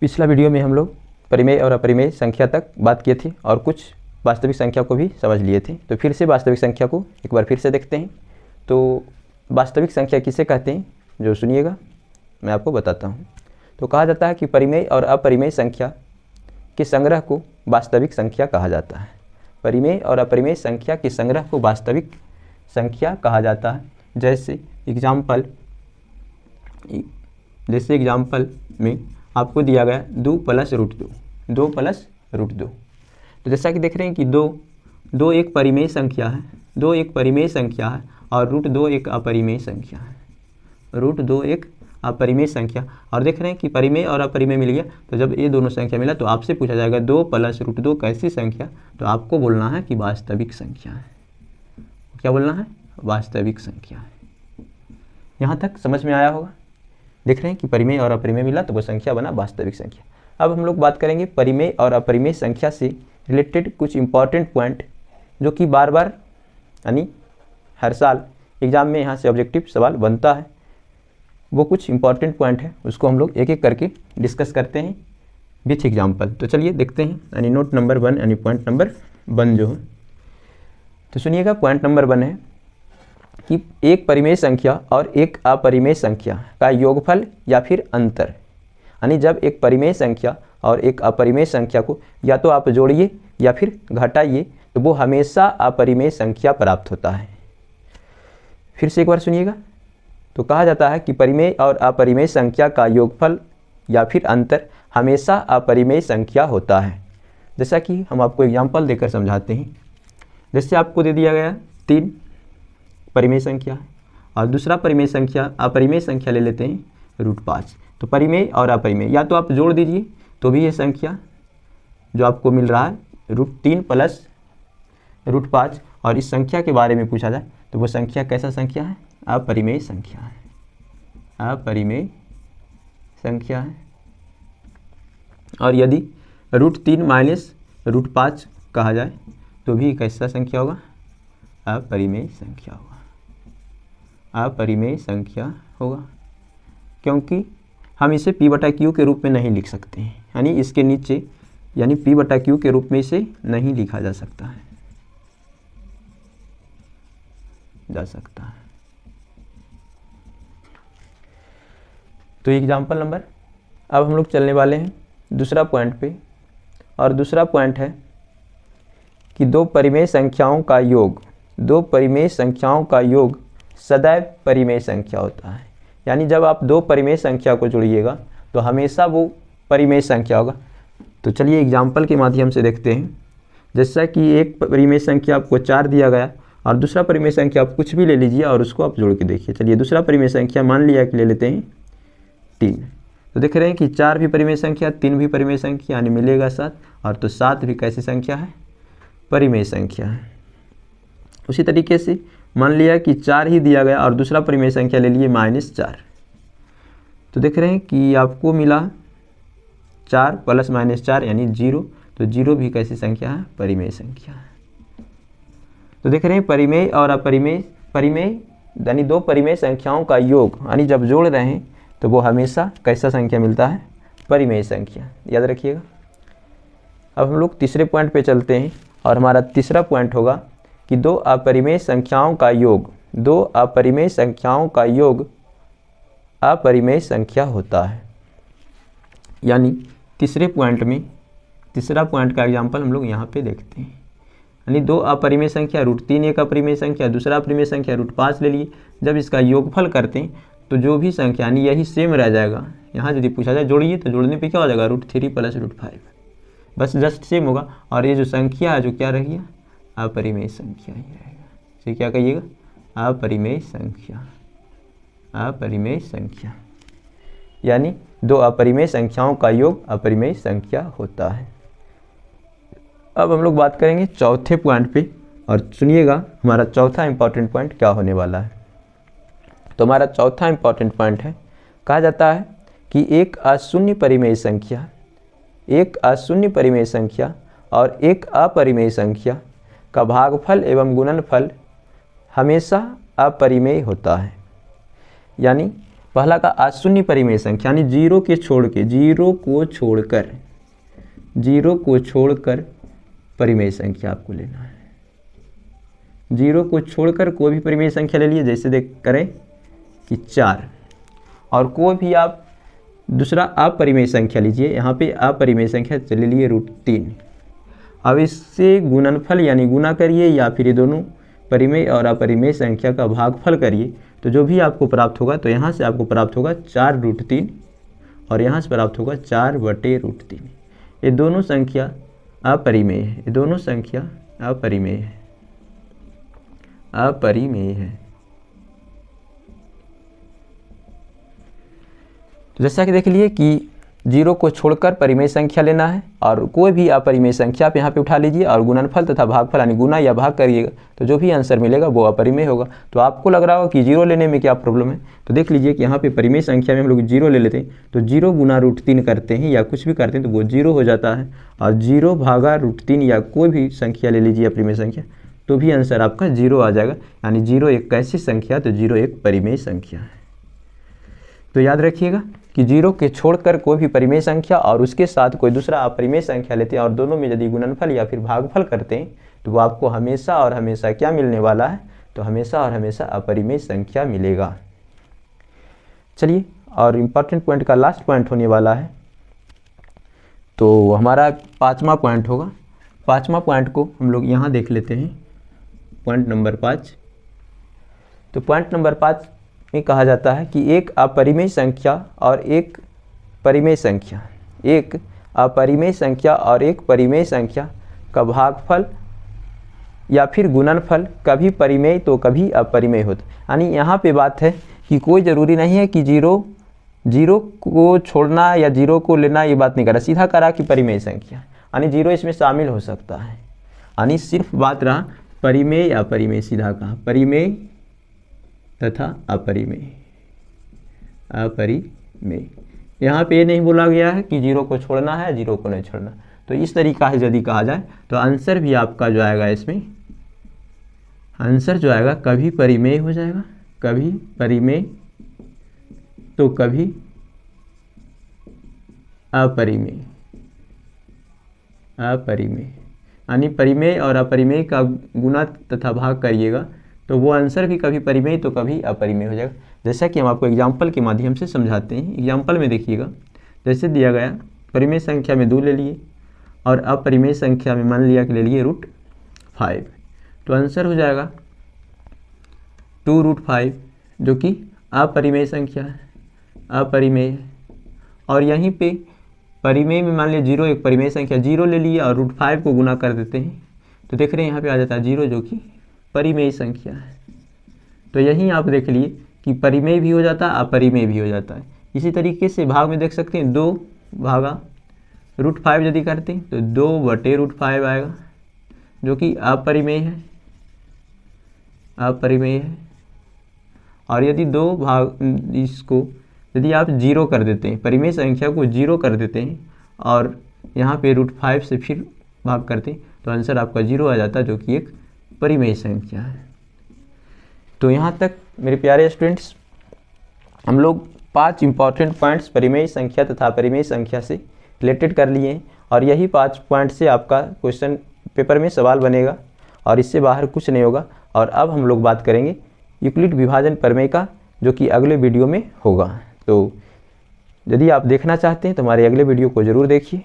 पिछला वीडियो में हम लोग परिमेय और अपरिमेय संख्या तक बात किए थे और कुछ वास्तविक संख्या को भी समझ लिए थे। तो फिर से वास्तविक संख्या को एक बार फिर से देखते हैं। तो वास्तविक संख्या किसे कहते हैं, जो सुनिएगा मैं आपको बताता हूँ। तो कहा जाता है कि परिमेय और अपरिमेय संख्या के संग्रह को वास्तविक संख्या कहा जाता है। परिमेय और अपरिमेय संख्या के संग्रह को वास्तविक संख्या कहा जाता है। जैसे एग्जाम्पल में आपको दिया गया 2 + √2। तो जैसा कि देख रहे हैं कि दो एक परिमेय संख्या है, 2 एक परिमेय संख्या है और √2 एक अपरिमेय संख्या है। √2 एक अपरिमेय संख्या, और देख रहे हैं कि परिमेय और अपरिमेय मिल गया। तो जब ये दोनों संख्या मिला तो आपसे पूछा जाएगा 2 + √2 कैसी संख्या, तो आपको बोलना है कि वास्तविक संख्या है। क्या बोलना है? वास्तविक संख्या है। यहाँ तक समझ में आया होगा। देख रहे हैं कि परिमेय और अपरिमेय मिला तो वो संख्या बना वास्तविक संख्या। अब हम लोग बात करेंगे परिमेय और अपरिमेय संख्या से रिलेटेड कुछ इंपॉर्टेंट पॉइंट, जो कि बार बार यानी हर साल एग्जाम में यहाँ से ऑब्जेक्टिव सवाल बनता है। वो कुछ इंपॉर्टेंट पॉइंट है, उसको हम लोग एक एक करके डिस्कस करते हैं विथ एग्जाम्पल। तो चलिए देखते हैं, यानी नोट नंबर 1 यानी पॉइंट नंबर 1 जो है। तो सुनिएगा, पॉइंट नंबर 1 है कि एक परिमेय संख्या और एक अपरिमेय संख्या का योगफल या फिर अंतर, यानी जब एक परिमेय संख्या और एक अपरिमेय संख्या को या तो आप जोड़िए या फिर घटाइए तो वो हमेशा अपरिमेय संख्या प्राप्त होता है। फिर से एक बार सुनिएगा। तो कहा जाता है कि परिमेय और अपरिमेय संख्या का योगफल या फिर अंतर हमेशा अपरिमेय संख्या होता है। जैसा कि हम आपको एग्जाम्पल देकर समझाते हैं। जैसे आपको दे दिया गया 3 परिमेय संख्या और दूसरा परिमेय संख्या अपरिमेय संख्या ले लेते हैं √5। तो परिमेय और अपरिमेय या तो आप जोड़ दीजिए तो भी ये संख्या जो आपको मिल रहा है √3 + √5, और इस संख्या के बारे में पूछा जाए तो वो संख्या कैसा संख्या है? अपरिमेय संख्या है। अपरिमेय संख्या है। और यदि √3 - √5 कहा जाए तो भी कैसा संख्या होगा? अपरिमेय संख्या होगा। अपरिमेय संख्या होगा, क्योंकि हम इसे P/Q के रूप में नहीं लिख सकते हैं, यानी इसके नीचे यानी P/Q के रूप में इसे नहीं लिखा जा सकता है। तो एग्जाम्पल नंबर, अब हम लोग चलने वाले हैं दूसरा पॉइंट पे, और दूसरा पॉइंट है कि 2 परिमेय संख्याओं का योग सदैव परिमेय संख्या होता है। यानी जब आप 2 परिमेय संख्या को जोड़िएगा तो हमेशा वो परिमेय संख्या होगा। तो चलिए एग्जाम्पल के माध्यम से देखते हैं। जैसा कि एक परिमेय संख्या आपको 4 दिया गया और दूसरा परिमेय संख्या आप कुछ भी ले लीजिए और उसको आप जोड़ के देखिए। चलिए दूसरा परिमेय संख्या मान लिया कि ले लेते हैं 3। तो देख रहे हैं कि 4 भी परिमेय संख्या, 3 भी परिमेय संख्या, यानी मिलेगा 7, और तो 7 भी कैसी संख्या है? परिमेय संख्या है। उसी तरीके से मान लिया कि 4 ही दिया गया और दूसरा परिमेय संख्या ले लिए -4। तो देख रहे हैं कि आपको मिला 4 + -4 यानी 0। तो 0 भी कैसी संख्या है? परिमेय संख्या है। तो देख रहे हैं परिमेय और अपरिमेय, परिमेय यानी 2 परिमेय संख्याओं का योग, यानी जब जोड़ रहे हैं तो वो हमेशा कैसा संख्या मिलता है? परिमेय संख्या। याद रखिएगा। अब हम लोग तीसरे पॉइंट पे चलते हैं, और हमारा तीसरा पॉइंट होगा कि 2 अपरिमेय संख्याओं का योग अपरिमेय संख्या होता है। यानी तीसरा पॉइंट का एग्जाम्पल हम लोग यहाँ पे देखते हैं। यानी 2 अपरिमेय संख्या √3 एक अपरिमेय संख्या, दूसरा अपरिमेय संख्या √5 ले लिए। जब इसका योगफल करते हैं तो जो भी संख्या यानी यही सेम रह जाएगा। यहाँ यदि पूछा जाए जोड़िए तो जोड़ने पे क्या हो जाएगा? √3 + √5, बस जस्ट सेम होगा। और ये जो संख्या है जो क्या रहेगी? अपरिमेय संख्या ही रहेगा। इसे क्या कहिएगा? अपरिमेय संख्या। अपरिमेय संख्या, यानी 2 अपरिमेय संख्याओं का योग अपरिमेय संख्या होता है। अब हम लोग बात करेंगे चौथे पॉइंट पे, और सुनिएगा हमारा चौथा इंपॉर्टेंट पॉइंट क्या होने वाला है। तो हमारा चौथा इंपॉर्टेंट पॉइंट है, कहा जाता है कि एक अशून्य परिमेय संख्या और एक अपरिमेय संख्या का भागफल एवं गुणनफल हमेशा अपरिमेय होता है। यानी पहला का अशून्य परिमेय संख्या यानी जीरो को छोड़कर परिमेय संख्या आपको लेना है। जीरो को छोड़कर कोई भी परिमेय संख्या ले लिए, जैसे देख करें कि 4, और कोई भी आप दूसरा अपरिमेय संख्या लीजिए। यहाँ पे अपरिमेय संख्या ले लिए √3। अब इससे गुणनफल यानी गुना करिए या फिर ये दोनों परिमेय और अपरिमेय संख्या का भागफल करिए, तो जो भी आपको प्राप्त होगा, तो यहाँ से आपको प्राप्त होगा 4√3 और यहाँ से प्राप्त होगा 4/√3। ये दोनों संख्या अपरिमेय है, ये दोनों संख्या अपरिमेय है। तो जैसा कि देख लिए कि जीरो को छोड़कर परिमेय संख्या लेना है और कोई भी अपरिमेय संख्या आप यहाँ पे उठा लीजिए और गुणनफल तथा भागफल यानी गुना या भाग करिएगा, तो जो भी आंसर मिलेगा वो अपरिमेय होगा। तो आपको लग रहा होगा कि जीरो लेने में क्या प्रॉब्लम है, तो देख लीजिए कि यहाँ पे परिमेय संख्या में हम लोग जीरो ले लेते हैं, तो 0 गुना √3 करते हैं या कुछ भी करते हैं तो वो 0 हो जाता है, और 0 भागा √3 या कोई भी संख्या ले लीजिए अपरिमेय संख्या, तो भी आंसर आपका 0 आ जाएगा। यानी 0 एक कैसी संख्या, तो 0 एक परिमेय संख्या है। तो याद रखिएगा कि 0 के छोड़कर कोई भी परिमेय संख्या और उसके साथ कोई दूसरा अपरिमेय संख्या लेते हैं और दोनों में यदि गुणनफल या फिर भागफल करते हैं, तो वो आपको हमेशा और हमेशा क्या मिलने वाला है, तो हमेशा और हमेशा अपरिमेय संख्या मिलेगा। चलिए, और इम्पॉर्टेंट पॉइंट का लास्ट पॉइंट होने वाला है, तो हमारा 5वां पॉइंट होगा। 5वां पॉइंट को हम लोग यहाँ देख लेते हैं, पॉइंट नंबर 5। तो पॉइंट नंबर 5 में कहा जाता है कि एक अपरिमेय संख्या और एक परिमेय संख्या, एक अपरिमेय संख्या और एक परिमेय संख्या का भागफल या फिर गुणनफल कभी परिमेय तो कभी अपरिमेय होता है। यानी यहाँ पे बात है कि कोई ज़रूरी नहीं है कि जीरो को छोड़ना या 0 को लेना, ये बात नहीं करा, सीधा करा कि परिमेय संख्या, यानी 0 इसमें शामिल हो सकता है। यानी सिर्फ बात रहा परिमेय या अपरिमेय, सीधा कहा परिमेय तथा अपरिमेय। यहाँ पे ये नहीं बोला गया है कि 0 को छोड़ना है, 0 को नहीं छोड़ना। तो इस तरीका से यदि कहा जाए तो आंसर भी आपका जो आएगा, इसमें आंसर जो आएगा कभी परिमेय हो जाएगा, कभी परिमेय तो कभी अपरिमेय। यानी परिमेय और अपरिमेय का गुना तथा भाग करिएगा तो वो आंसर भी कभी परिमेय तो कभी अपरिमेय हो जाएगा। जैसा कि हम आपको एग्जाम्पल के माध्यम से समझाते हैं। एग्जाम्पल में देखिएगा, जैसे दिया गया परिमेय संख्या में 2 ले लिए और अपरिमेय संख्या में मान लिया कि ले लिए √5, तो आंसर हो जाएगा 2√5, जो कि अपरिमेय संख्या है, अपरिमेय है। और यहीं पे परिमेय में मान लिया 0 एक परिमेय संख्या, 0 ले लिए और √5 को गुना कर देते हैं, तो देख रहे हैं यहाँ पे आ जाता है 0, जो कि परिमेय संख्या है। तो यहीं आप देख लिए कि परिमेय भी हो जाता है, अपरिमेय भी हो जाता है। इसी तरीके से भाग में देख सकते हैं, 2 भागा √5 यदि करते हैं तो 2/√5 आएगा, जो कि अपरिमेय है, और यदि 2 भाग इसको यदि आप 0 कर देते हैं, परिमेय संख्या को 0 कर देते हैं और यहाँ पे √5 से फिर भाग करते हैं, तो आंसर आपका 0 आ जाता है, जो कि एक परिमेय संख्या है। तो यहाँ तक मेरे प्यारे स्टूडेंट्स, हम लोग 5 इंपॉर्टेंट पॉइंट्स परिमेय संख्या तथा अपरिमेय संख्या से रिलेटेड कर लिए हैं, और यही 5 पॉइंट से आपका क्वेश्चन पेपर में सवाल बनेगा और इससे बाहर कुछ नहीं होगा। और अब हम लोग बात करेंगे यूक्लिड विभाजन प्रमेय का, जो कि अगले वीडियो में होगा। तो यदि आप देखना चाहते हैं तो हमारे अगले वीडियो को ज़रूर देखिए।